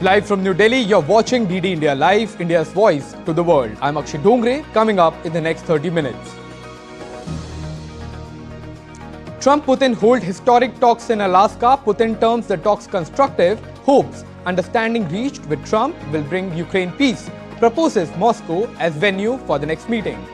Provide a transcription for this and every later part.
Live from New Delhi, you're watching DD India Live, India's voice to the world. I'm Akshay Dongre, coming up in the next 30 minutes. Trump-Putin hold historic talks in Alaska. Putin terms the talks constructive, hopes understanding reached with Trump will bring Ukraine peace, proposes Moscow as venue for the next meeting.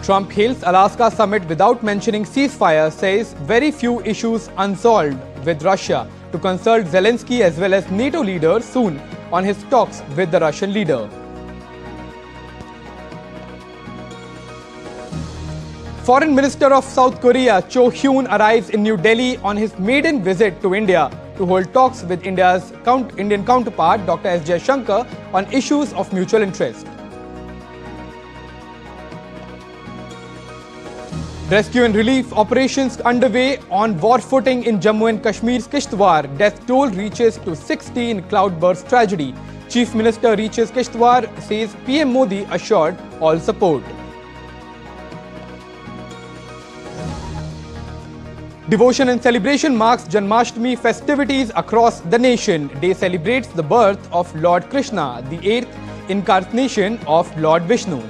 Trump hails Alaska summit without mentioning ceasefire, says very few issues unsolved with Russia, to consult Zelensky as well as NATO leaders soon on his talks with the Russian leader. Foreign Minister of South Korea Cho Hyun arrives in New Delhi on his maiden visit to India to hold talks with India's Indian counterpart Dr. S. Jaishankar on issues of mutual interest. Rescue and relief operations underway on war footing in Jammu and Kashmir's Kishtwar. Death toll reaches to 60 in Cloudburst tragedy. Chief Minister reaches Kishtwar, says PM Modi assured all support. Devotion and celebration marks Janmashtami festivities across the nation. Day celebrates the birth of Lord Krishna, the 8th incarnation of Lord Vishnu.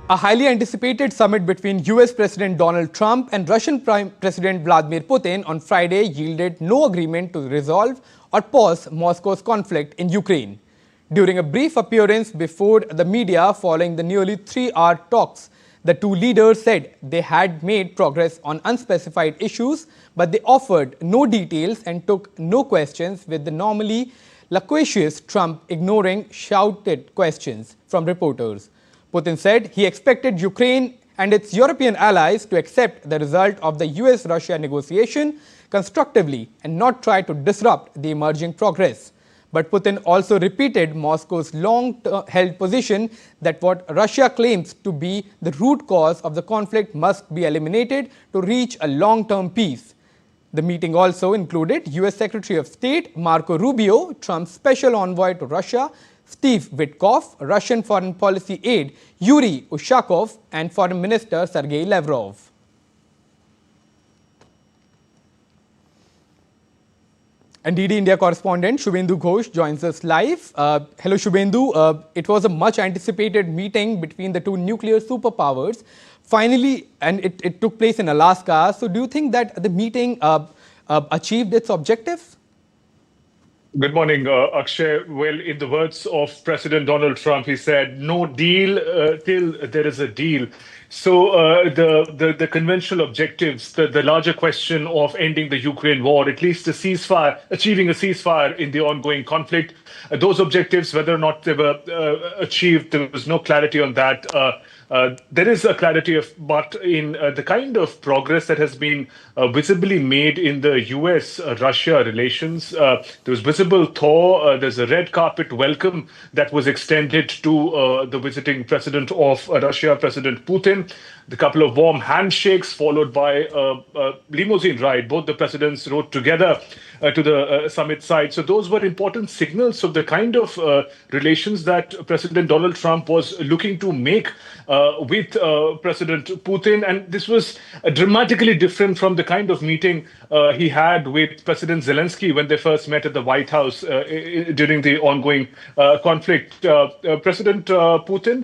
A highly anticipated summit between US President Donald Trump and Russian President Vladimir Putin on Friday yielded no agreement to resolve or pause Moscow's conflict in Ukraine. During a brief appearance before the media following the nearly 3-hour talks, the two leaders said they had made progress on unspecified issues, but they offered no details and took no questions, with the normally loquacious Trump ignoring shouted questions from reporters. Putin said he expected Ukraine and its European allies to accept the result of the US-Russia negotiation constructively and not try to disrupt the emerging progress. But Putin also repeated Moscow's long-held position that what Russia claims to be the root cause of the conflict must be eliminated to reach a long-term peace. The meeting also included US Secretary of State Marco Rubio, Trump's special envoy to Russia Steve Witkoff, Russian foreign policy aide Yuri Ushakov, and Foreign Minister Sergei Lavrov. And DD India correspondent Shubhendu Ghosh joins us live. Hello Shubhendu, it was a much anticipated meeting between the two nuclear superpowers. Finally, and it took place in Alaska. So do you think that the meeting achieved its objectives? Good morning, Akshay. Well, in the words of President Donald Trump, he said, "No deal till there is a deal." So the conventional objectives, the larger question of ending the Ukraine war, at least a ceasefire, achieving a ceasefire in the ongoing conflict, those objectives, whether or not they were achieved, there was no clarity on that. There is a clarity but in the kind of progress that has been visibly made in the US-Russia relations, there was visible thaw. There's a red carpet welcome that was extended to the visiting president of Russia, President Putin. The couple of warm handshakes followed by a limousine ride. Both the presidents rode together to the summit site. So those were important signals of the kind of relations that President Donald Trump was looking to make with President Putin. And this was dramatically different from the kind of meeting he had with President Zelensky when they first met at the White House during the ongoing conflict. President Putin,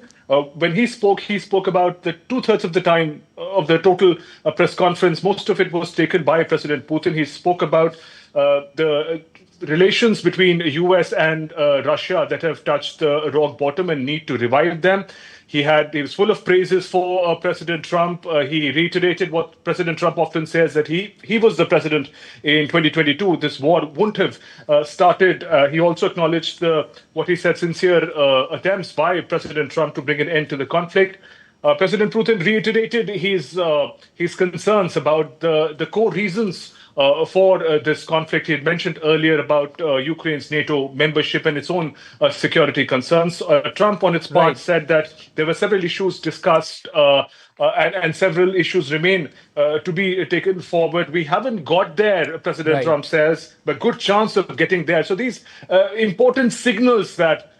when he spoke about the 2/3 of the time of the total press conference. Most of it was taken by President Putin. He spoke about the relations between US and Russia that have touched rock bottom and need to revive them. He was full of praises for President Trump. He reiterated what President Trump often says, that he was the president in 2022. This war wouldn't have started. He also acknowledged what he said, sincere attempts by President Trump to bring an end to the conflict. President Putin reiterated his concerns about the core reasons for this conflict. He had mentioned earlier about Ukraine's NATO membership and its own security concerns. Trump, on its part, said that there were several issues discussed and several issues remain to be taken forward. We haven't got there, President Trump says, but good chance of getting there. So these important signals that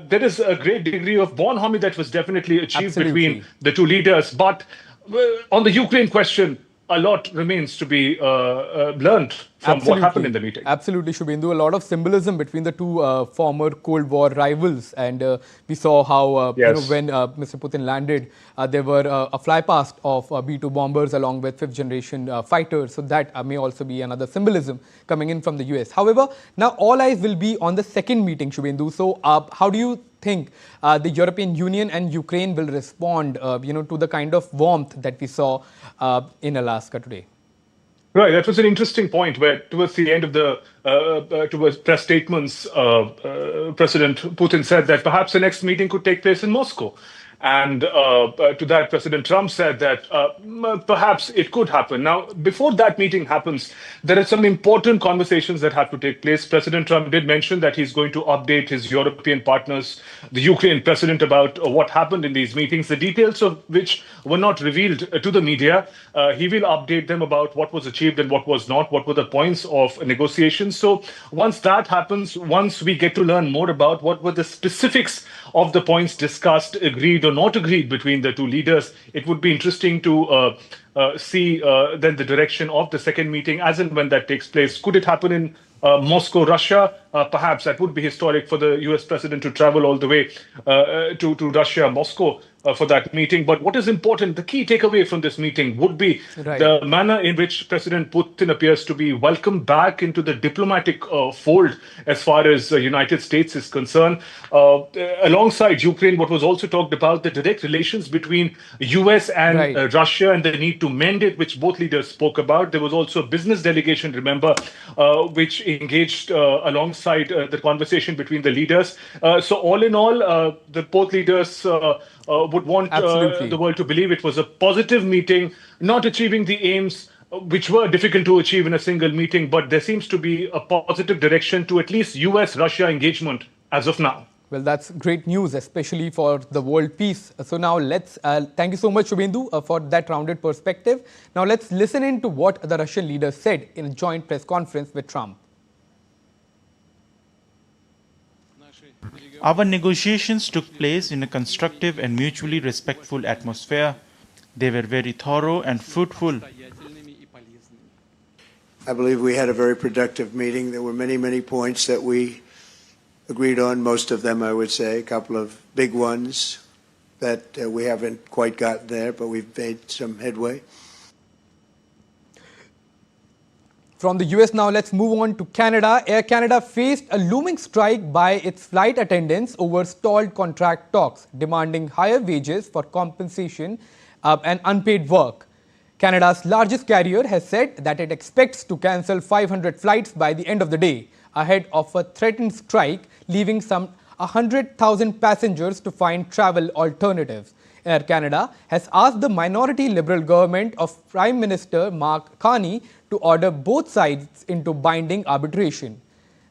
there is a great degree of bonhomie that was definitely achieved between the two leaders. But on the Ukraine question, a lot remains to be learned from what happened in the meeting. Absolutely, Shubhendu. A lot of symbolism between the two former Cold War rivals. And we saw how when Mr. Putin landed, there were a fly past of B-2 bombers along with fifth-generation fighters. So that may also be another symbolism coming in from the US. However, now all eyes will be on the second meeting, Shubhendu. So how do you think the European Union and Ukraine will respond, to the kind of warmth that we saw in Alaska today? Right, that was an interesting point where towards the end of the towards press statements, President Putin said that perhaps the next meeting could take place in Moscow. And to that, President Trump said that perhaps it could happen. Now, before that meeting happens, there are some important conversations that have to take place. President Trump did mention that he's going to update his European partners, the Ukraine president, about what happened in these meetings, the details of which were not revealed to the media. He will update them about what was achieved and what was not, what were the points of negotiations. So once that happens, once we get to learn more about what were the specifics of the points discussed, agreed or not agreed between the two leaders, it would be interesting to see then the direction of the second meeting as and when that takes place. Could it happen in Moscow, Russia? Perhaps that would be historic for the US president to travel all the way to Russia, Moscow, for that meeting. But what is important, the key takeaway from this meeting would be the manner in which President Putin appears to be welcomed back into the diplomatic fold as far as the United States is concerned. Alongside Ukraine, what was also talked about, the direct relations between US and Russia and the need to mend it, which both leaders spoke about. There was also a business delegation, remember, which engaged alongside the conversation between the leaders. So all in all, the both leaders would want the world to believe it was a positive meeting, not achieving the aims which were difficult to achieve in a single meeting, but there seems to be a positive direction to at least US-Russia engagement as of now. Well, that's great news, especially for the world peace. So now let's, thank you so much, Shubhendu, for that rounded perspective. Now let's listen in to what the Russian leader said in a joint press conference with Trump. Our negotiations took place in a constructive and mutually respectful atmosphere. They were very thorough and fruitful. I believe we had a very productive meeting. There were many, many points that we agreed on, most of them, I would say, a couple of big ones that we haven't quite gotten there, but we've made some headway. From the US now, let's move on to Canada. Air Canada faced a looming strike by its flight attendants over stalled contract talks, demanding higher wages for compensation and unpaid work. Canada's largest carrier has said that it expects to cancel 500 flights by the end of the day, ahead of a threatened strike, leaving some 100,000 passengers to find travel alternatives. Air Canada has asked the minority Liberal government of Prime Minister Mark Carney to order both sides into binding arbitration.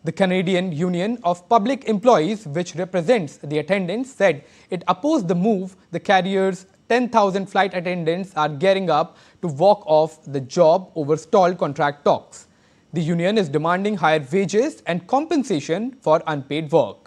The Canadian Union of Public Employees, which represents the attendants, said it opposed the move. The carrier's 10,000 flight attendants are gearing up to walk off the job over stalled contract talks. The union is demanding higher wages and compensation for unpaid work.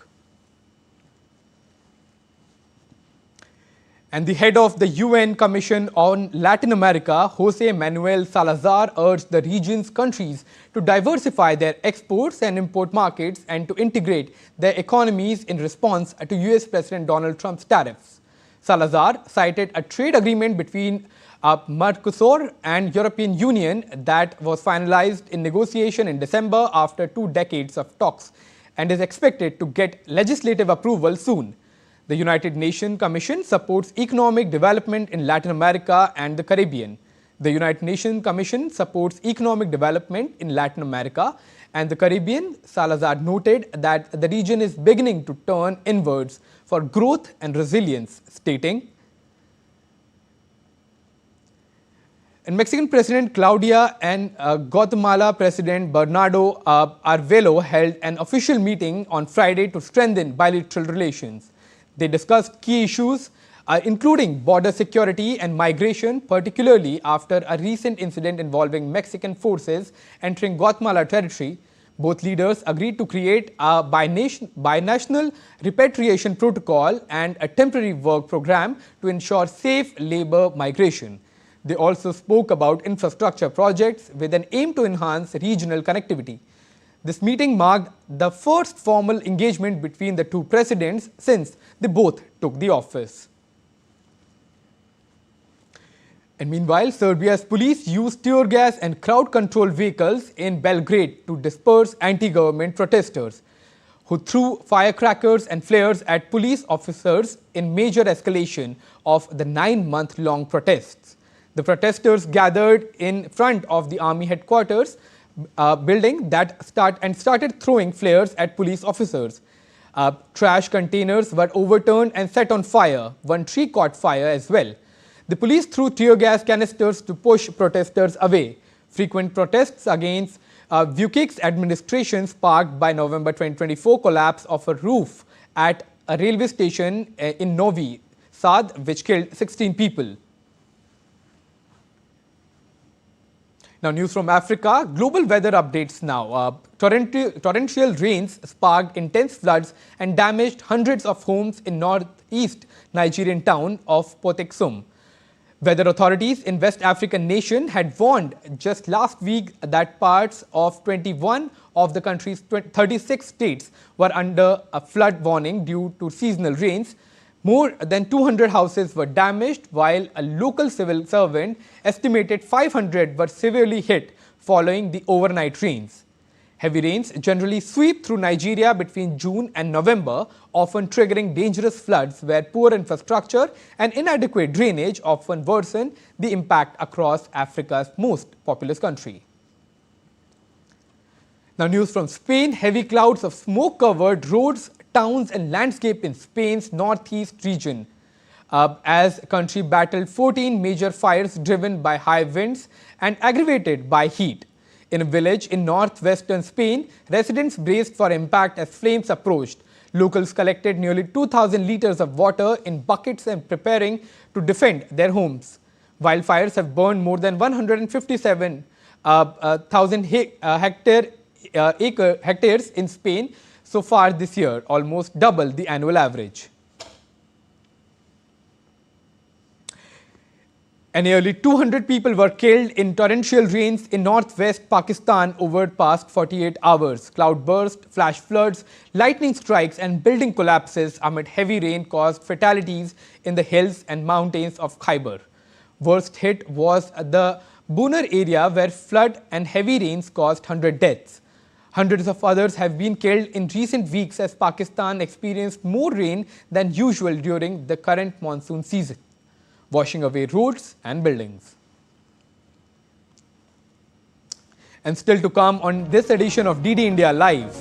And the head of the UN Commission on Latin America, Jose Manuel Salazar, urged the region's countries to diversify their exports and import markets and to integrate their economies in response to US President Donald Trump's tariffs. Salazar cited a trade agreement between Mercosur and European Union that was finalized in negotiation in December after 2 decades of talks and is expected to get legislative approval soon. The United Nations Commission supports economic development in Latin America and the Caribbean. The United Nations Commission supports economic development in Latin America and the Caribbean. Salazar noted that the region is beginning to turn inwards for growth and resilience, stating, And Mexican President Claudia and Guatemala President Bernardo Arvelo held an official meeting on Friday to strengthen bilateral relations. They discussed key issues, including border security and migration, particularly after a recent incident involving Mexican forces entering Guatemala territory. Both leaders agreed to create a binational repatriation protocol and a temporary work program to ensure safe labor migration. They also spoke about infrastructure projects with an aim to enhance regional connectivity. This meeting marked the first formal engagement between the two presidents since they both took the office. And meanwhile, Serbia's police used tear gas and crowd control vehicles in Belgrade to disperse anti-government protesters, who threw firecrackers and flares at police officers in major escalation of the 9-month-long protests. The protesters gathered in front of the army headquarters building started throwing flares at police officers. Trash containers were overturned and set on fire. One tree caught fire as well. The police threw tear gas canisters to push protesters away. Frequent protests against Vucic's administration sparked by November 2024 collapse of a roof at a railway station in Novi Sad, which killed 16 people. Now, news from Africa. Global weather updates now. Torrential rains sparked intense floods and damaged hundreds of homes in northeast Nigerian town of Poteksum. Weather authorities in West African nation had warned just last week that parts of 21 of the country's 36 states were under a flood warning due to seasonal rains. More than 200 houses were damaged, while a local civil servant estimated 500 were severely hit following the overnight rains. Heavy rains generally sweep through Nigeria between June and November, often triggering dangerous floods where poor infrastructure and inadequate drainage often worsen the impact across Africa's most populous country. Now, news from Spain. Heavy clouds of smoke covered roads, towns and landscape in Spain's northeast region as the country battled 14 major fires driven by high winds and aggravated by heat. In a village in northwestern Spain, residents braced for impact as flames approached. Locals collected nearly 2,000 liters of water in buckets and preparing to defend their homes. Wildfires have burned more than 157,000 hectares in Spain so far this year, almost double the annual average. And nearly 200 people were killed in torrential rains in northwest Pakistan over the past 48 hours. Cloudburst, flash floods, lightning strikes and building collapses amid heavy rain caused fatalities in the hills and mountains of Khyber. Worst hit was the Bunar area, where flood and heavy rains caused 100 deaths. Hundreds of others have been killed in recent weeks as Pakistan experienced more rain than usual during the current monsoon season, washing away roads and buildings. And still to come on this edition of DD India Live.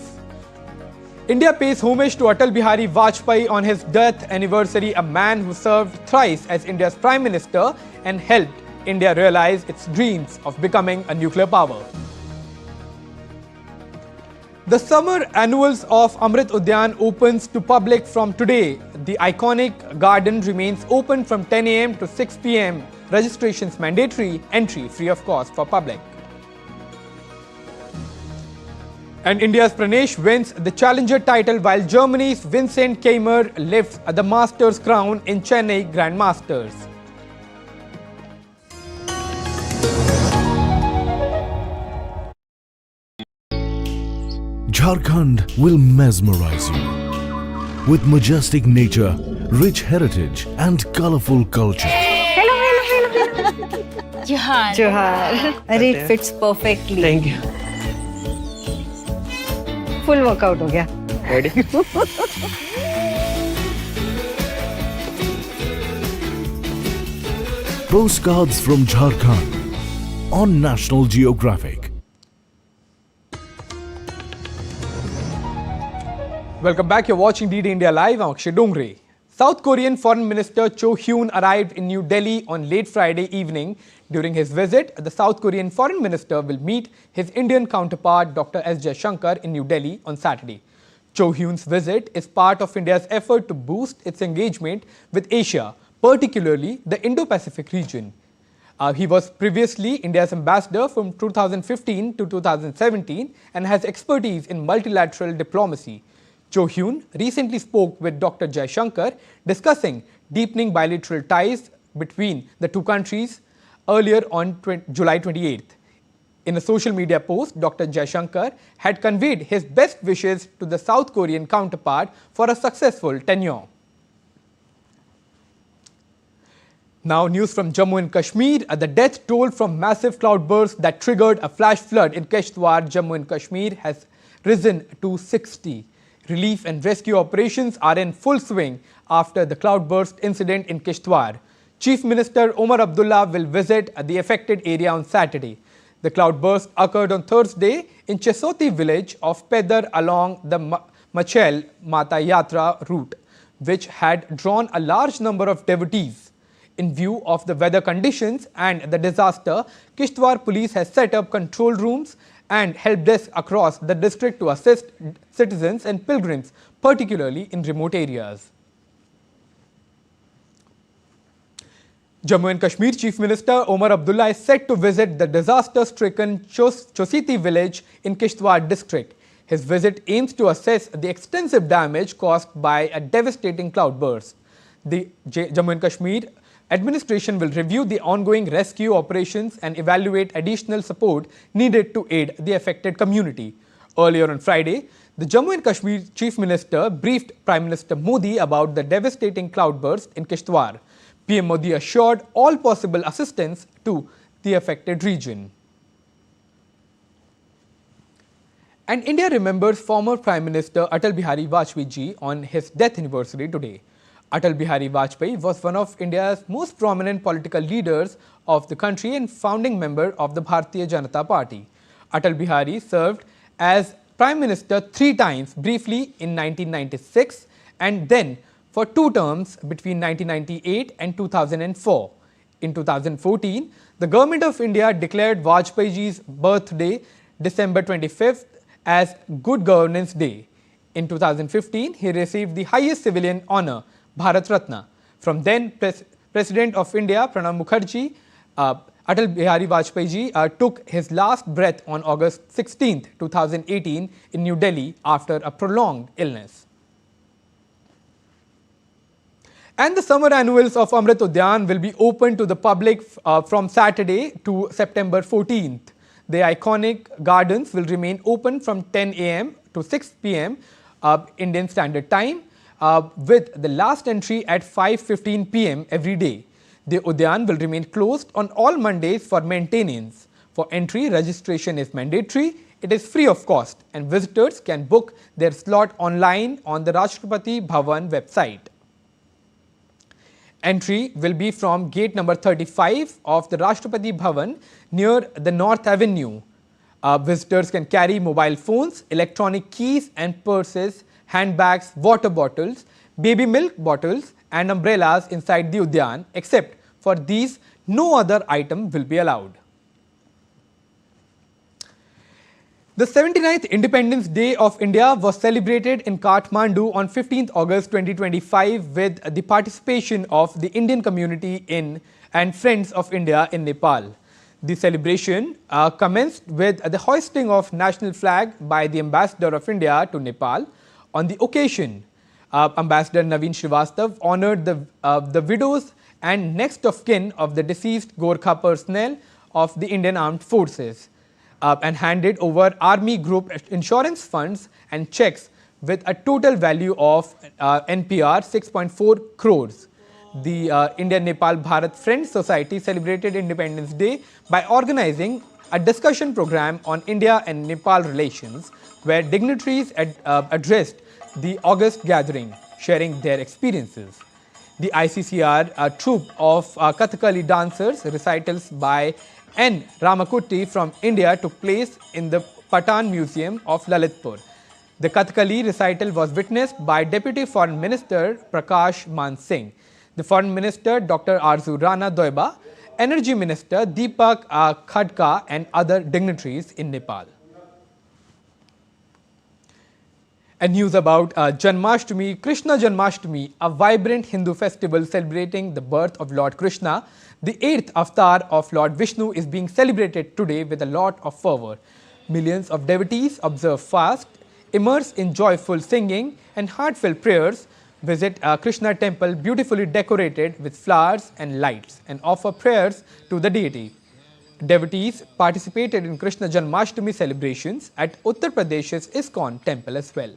India pays homage to Atal Bihari Vajpayee on his death anniversary, a man who served thrice as India's Prime Minister and helped India realize its dreams of becoming a nuclear power. The summer annuals of Amrit Udyan opens to public from today. The iconic garden remains open from 10 a.m. to 6 p.m. Registrations mandatory, entry free of cost for public. And India's Pranesh wins the challenger title, while Germany's Vincent Keimer lifts the Masters crown in Chennai Grandmasters. Jharkhand will mesmerize you with majestic nature, rich heritage and colorful culture. Hello. Johar. And it fits perfectly. Thank you. Full workout ho gaya. Ready? Postcards from Jharkhand on National Geographic. Welcome back. You're watching DD India Live. I'm Akshay Dongre. South Korean Foreign Minister Cho Hyun arrived in New Delhi on late Friday evening. During his visit, the South Korean Foreign Minister will meet his Indian counterpart Dr. S. Jaishankar in New Delhi on Saturday. Cho Hyun's visit is part of India's effort to boost its engagement with Asia, particularly the Indo-Pacific region. He was previously India's ambassador from 2015 to 2017 and has expertise in multilateral diplomacy. Cho Hyun recently spoke with Dr. Jaishankar discussing deepening bilateral ties between the two countries earlier on July 28th. In a social media post, Dr. Jaishankar had conveyed his best wishes to the South Korean counterpart for a successful tenure. Now, news from Jammu and Kashmir. The death toll from massive cloudburst that triggered a flash flood in Kishtwar, Jammu and Kashmir has risen to 60. Relief and rescue operations are in full swing after the cloudburst incident in Kishtwar. Chief Minister Omar Abdullah will visit the affected area on Saturday. The cloudburst occurred on Thursday in Chesoti village of Pedar along the Machel Mata Yatra route, which had drawn a large number of devotees. In view of the weather conditions and the disaster, Kishtwar police has set up control rooms and help desk across the district to assist citizens and pilgrims, particularly in remote areas. Jammu and Kashmir Chief Minister Omar Abdullah is set to visit the disaster-stricken Chositi village in Kishtwar district. His visit aims to assess the extensive damage caused by a devastating cloudburst. The Jammu and Kashmir administration will review the ongoing rescue operations and evaluate additional support needed to aid the affected community. Earlier on Friday, the Jammu and Kashmir Chief Minister briefed Prime Minister Modi about the devastating cloudburst in Kishtwar. PM Modi assured all possible assistance to the affected region. And India remembers former Prime Minister Atal Bihari Vajpayee ji on his death anniversary today. Atal Bihari Vajpayee was one of India's most prominent political leaders of the country and founding member of the Bharatiya Janata Party. Atal Bihari served as Prime Minister 3 times, briefly in 1996 and then for 2 terms between 1998 and 2004. In 2014, the Government of India declared Vajpayee ji's birthday, December 25th, as Good Governance Day. In 2015, he received the highest civilian honour, Bharat Ratna. From then, President of India, Pranab Mukherjee, Atal Bihari Vajpayee ji took his last breath on August 16, 2018 in New Delhi after a prolonged illness. And the summer annuals of Amrit Udyan will be open to the public from Saturday to September 14th. The iconic gardens will remain open from 10 a.m. to 6 p.m. Indian Standard Time, with the last entry at 5:15 p.m. every day. The Udyan will remain closed on all Mondays for maintenance. For entry, registration is mandatory. It is free of cost and visitors can book their slot online on the Rashtrapati Bhavan website. Entry will be from gate number 35 of the Rashtrapati Bhavan near the North Avenue. Visitors can carry mobile phones, electronic keys and purses, handbags, water bottles, baby milk bottles and umbrellas inside the Udyan. Except for these, no other item will be allowed. The 79th Independence Day of India was celebrated in Kathmandu on 15th August 2025 with the participation of the Indian community and Friends of India in Nepal. The celebration commenced with the hoisting of national flag by the Ambassador of India to Nepal. On the occasion, Ambassador Naveen Srivastav honoured the widows and next of kin of the deceased Gorkha personnel of the Indian Armed Forces and handed over Army Group insurance funds and cheques with a total value of NPR 6.4 crores. The India-Nepal Bharat Friends Society celebrated Independence Day by organizing a discussion program on India and Nepal relations, where dignitaries addressed the August gathering, sharing their experiences. The ICCR troupe of Kathakali dancers, recitals by N. Ramakutti from India took place in the Patan Museum of Lalitpur. The Kathakali recital was witnessed by Deputy Foreign Minister Prakash Man Singh, the Foreign Minister Dr. Arzu Rana Doiba, Energy Minister Deepak Khadka and other dignitaries in Nepal. And news about Janmashtami, Krishna Janmashtami, a vibrant Hindu festival celebrating the birth of Lord Krishna. The 8th avatar of Lord Vishnu is being celebrated today with a lot of fervor. Millions of devotees observe fast, immerse in joyful singing and heartfelt prayers, visit a Krishna temple beautifully decorated with flowers and lights and offer prayers to the deity. Devotees participated in Krishna Janmashtami celebrations at Uttar Pradesh's ISKCON temple as well.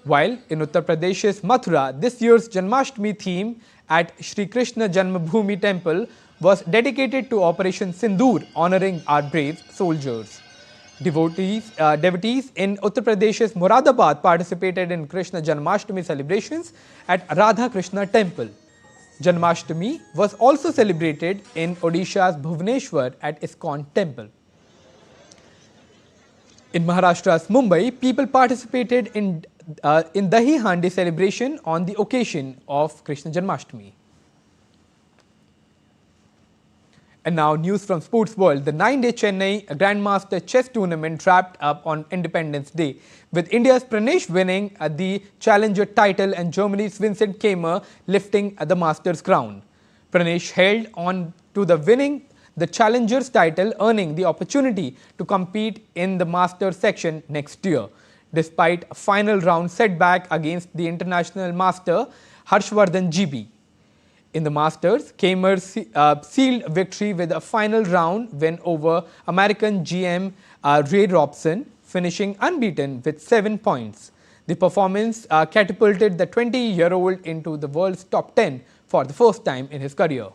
While in Uttar Pradesh's Mathura, this year's Janmashtami theme at Shri Krishna Janmabhoomi temple was dedicated to Operation Sindoor, honoring our brave soldiers. Devotees in Uttar Pradesh's Moradabad participated in Krishna Janmashtami celebrations at Radha Krishna temple. Janmashtami was also celebrated in Odisha's Bhubaneswar at ISKCON temple. In Maharashtra's Mumbai, people participated in Dahi Handi celebration on the occasion of Krishna Janmashtami. And now news from sports world. The 9-day Chennai Grandmaster Chess Tournament wrapped up on Independence Day, with India's Pranesh winning the Challenger title and Germany's Vincent Keimer lifting the Masters crown. Pranesh held on to winning the Challenger's title, earning the opportunity to compete in the Masters section next year, despite a final round setback against the international master Harshvardhan GB. In the Masters, Keimer sealed victory with a final round win over American GM Ray Robson, finishing unbeaten with 7 points. The performance catapulted the 20-year-old into the world's top 10 for the first time in his career.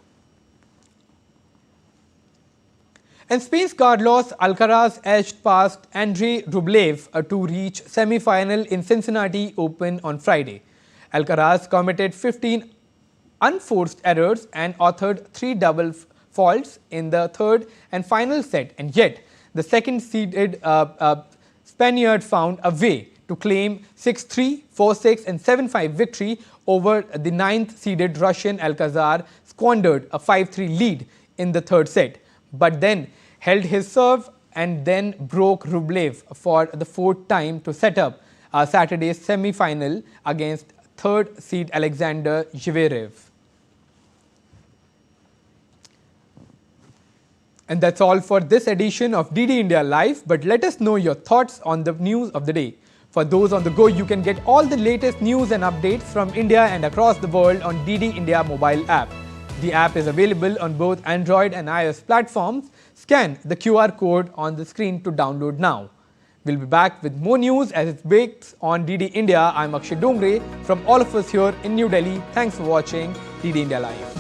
And Spain's Carlos Alcaraz edged past Andrei Rublev to reach semi-final in Cincinnati Open on Friday. Alcaraz committed 15 unforced errors and authored 3 double faults in the third and final set, and yet the second-seeded Spaniard found a way to claim 6-3, 4-6 and 7-5 victory over the 9th-seeded Russian. Alcazar squandered a 5-3 lead in the third set, but then held his serve and then broke Rublev for the 4th time to set up Saturday's semi-final against 3rd seed Alexander Zverev. And that's all for this edition of DD India Live, but let us know your thoughts on the news of the day. For those on the go, you can get all the latest news and updates from India and across the world on DD India mobile app. The app is available on both Android and iOS platforms. Scan the QR code on the screen to download now. We'll be back with more news as it breaks on DD India. I'm Akshay Dongre from all of us here in New Delhi. Thanks for watching DD India Live.